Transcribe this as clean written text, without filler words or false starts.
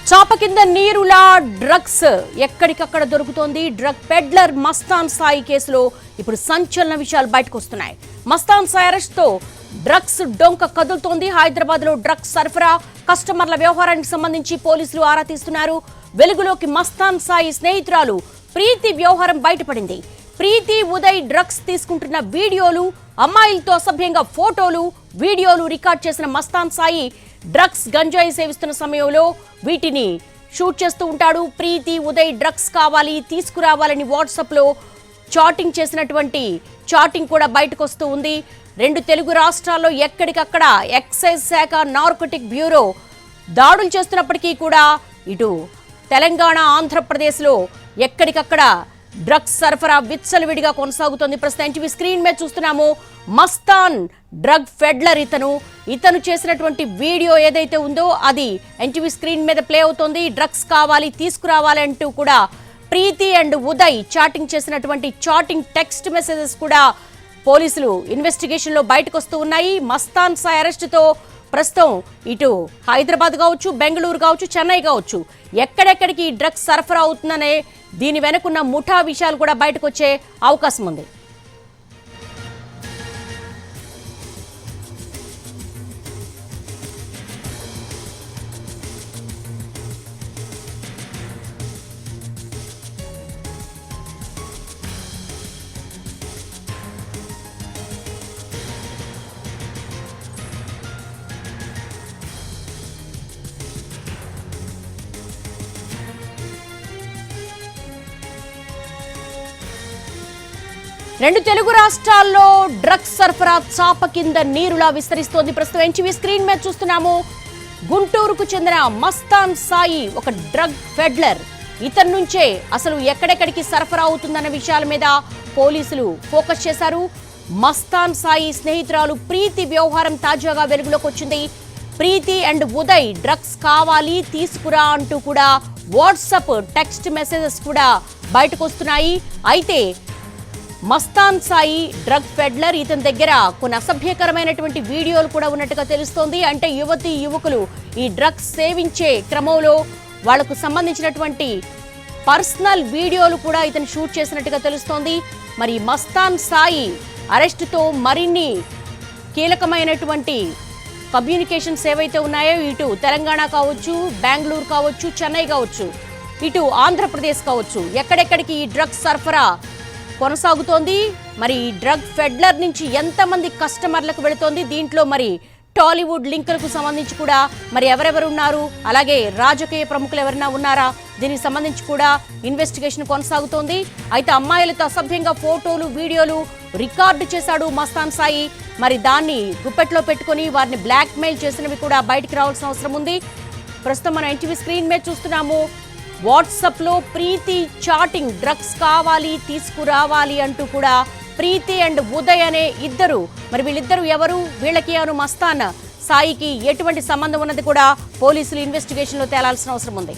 చాప కింద నీరులా డ్రగ్స్ ఎక్కడికక్కడ దొరుకుతోంది. డ్రగ్ పెడ్లర్ మస్తాన్ సాయి కేసులో ఇప్పుడు సంచలన విషయాలు బయటకు వస్తున్నాయి. మస్తాన్ సాయి అరెస్ట్ తో డ్రగ్స్ డొంక కదులుతోంది. హైదరాబాద్ లో డ్రగ్స్ సరఫరా కస్టమర్ల వ్యవహారానికి సంబంధించి పోలీసులు ఆరా తీస్తున్నారు. వెలుగులోకి మస్తాన్ సాయి స్నేహితురాలు ప్రీతి వ్యవహారం బయటపడింది. ప్రీతి ఉదయ్ డ్రగ్స్ తీసుకుంటున్న వీడియోలు, అమ్మాయిలతో అసభ్యంగా ఫోటోలు వీడియోలు రికార్డ్ చేసిన మస్తాన్ సాయి డ్రగ్స్ గంజాయి సేవిస్తున్న సమయంలో వీటిని షూట్ చేస్తూ ఉంటాడు. ప్రీతి ఉదయ్ డ్రగ్స్ కావాలి తీసుకురావాలని వాట్సాప్ లో చాటింగ్ చేసినటువంటి చాటింగ్ కూడా బయటకు వస్తూ ఉంది. 2 తెలుగు రాష్ట్రాల్లో ఎక్కడికక్కడ ఎక్సైజ్ శాఖ నార్కోటిక్ బ్యూరో దాడులు చేస్తున్నప్పటికీ కూడా ఇటు తెలంగాణ ఆంధ్రప్రదేశ్లో ఎక్కడికక్కడ డ్రగ్స్ సరఫరా విచ్చలవిడిగా కొనసాగుతోంది. ప్రస్తుతం ఎన్టీవీ స్క్రీన్ మీద చూస్తున్నాము. మస్తాన్ డ్రగ్ ఫెడ్లర్ ఇతను చేసినటువంటి వీడియో ఏదైతే ఉందో అది ఎన్టీవీ స్క్రీన్ మీద ప్లే అవుతోంది. డ్రగ్స్ కావాలి తీసుకురావాలి అంటూ కూడా ప్రీతి అండ్ ఉదయ్ చాటింగ్ చేసినటువంటి చాటింగ్ టెక్స్ట్ మెసేజెస్ కూడా పోలీసులు ఇన్వెస్టిగేషన్ లో బయటకు వస్తూ ఉన్నాయి. మస్తాన్ సాయి అరెస్ట్ తో ప్రస్తుతం ఇటు హైదరాబాద్ కావచ్చు, బెంగళూరు కావచ్చు, చెన్నై కావచ్చు ఎక్కడెక్కడికి డ్రగ్స్ సరఫరా అవుతుందనే దీని వెనుకున్న ముఠా విషయాలు కూడా బయటకు వచ్చే అవకాశం ఉంది. రెండు తెలుగు రాష్ట్రాల్లో డ్రగ్స్ సరఫరా చాప కింద నీరులా విస్తరిస్తోంది. ప్రస్తుతం ఎన్టీవీ స్క్రీన్ మీద చూస్తున్నాము. గుంటూరుకు చెందిన మస్తాన్ సాయి ఒక డ్రగ్ ఫెడ్లర్. ఇతని నుంచే అసలు ఎక్కడెక్కడికి సరఫరా అవుతుందన్న విషయాల మీద పోలీసులు ఫోకస్ చేశారు. మస్తాన్ సాయి స్నేహితురాలు ప్రీతి వ్యవహారం తాజాగా వెలుగులోకి వచ్చింది. ప్రీతి అండ్ ఉదయ్ డ్రగ్స్ కావాలి తీసుకురా అంటూ కూడా వాట్సాప్ టెక్స్ట్ మెసేజెస్ కూడా బయటకు వస్తున్నాయి. అయితే మస్తాన్ సాయి డ్రగ్ ఫెడ్లర్ ఇతని దగ్గర కొన్ని అసభ్యకరమైనటువంటి వీడియోలు కూడా ఉన్నట్టుగా తెలుస్తోంది. అంటే యువతి యువకులు ఈ డ్రగ్స్ సేవించే క్రమంలో వాళ్లకు సంబంధించినటువంటి పర్సనల్ వీడియోలు కూడా ఇతను షూట్ చేసినట్టుగా తెలుస్తోంది. మరి మస్తాన్ సాయి అరెస్టుతో మరిన్ని కీలకమైనటువంటి కమ్యూనికేషన్స్ ఏవైతే ఉన్నాయో ఇటు తెలంగాణ కావచ్చు, బెంగళూరు కావచ్చు, చెన్నై కావచ్చు, ఇటు ఆంధ్రప్రదేశ్ కావచ్చు ఎక్కడెక్కడికి ఈ డ్రగ్స్ సరఫరా కొనసాగుతోంది. మరి ఈ డ్రగ్ ఫెడ్లర్ నుంచి ఎంతమంది కస్టమర్లకు వెళుతోంది, దీంట్లో మరి టాలీవుడ్ లింకులకు సంబంధించి కూడా మరి ఎవరెవరు ఉన్నారు, అలాగే రాజకీయ ప్రముఖులు ఎవరైనా ఉన్నారా, దీనికి సంబంధించి కూడా ఇన్వెస్టిగేషన్ కొనసాగుతోంది. అయితే అమ్మాయిలతో అసభ్యంగా ఫోటోలు వీడియోలు రికార్డు చేశాడు మస్తాన్ సాయి. మరి దాన్ని గుప్పెట్లో పెట్టుకుని వారిని బ్లాక్ మెయిల్ చేసినవి కూడా బయటికి రావాల్సిన అవసరం ఉంది. ప్రస్తుతం మనం ఎన్టీవీ స్క్రీన్ మీద చూస్తున్నాము. వాట్సాప్ లో ప్రీతి చాటింగ్ డ్రగ్స్ కావాలి తీసుకురావాలి అంటూ కూడా ప్రీతి అండ్ ఉదయ్ అనే ఇద్దరు, మరి వీళ్ళిద్దరు ఎవరు, వీళ్ళకి మస్తాన్ సాయికి ఎటువంటి సంబంధం ఉన్నది కూడా పోలీసులు ఇన్వెస్టిగేషన్ లో తేలాల్సిన అవసరం ఉంది.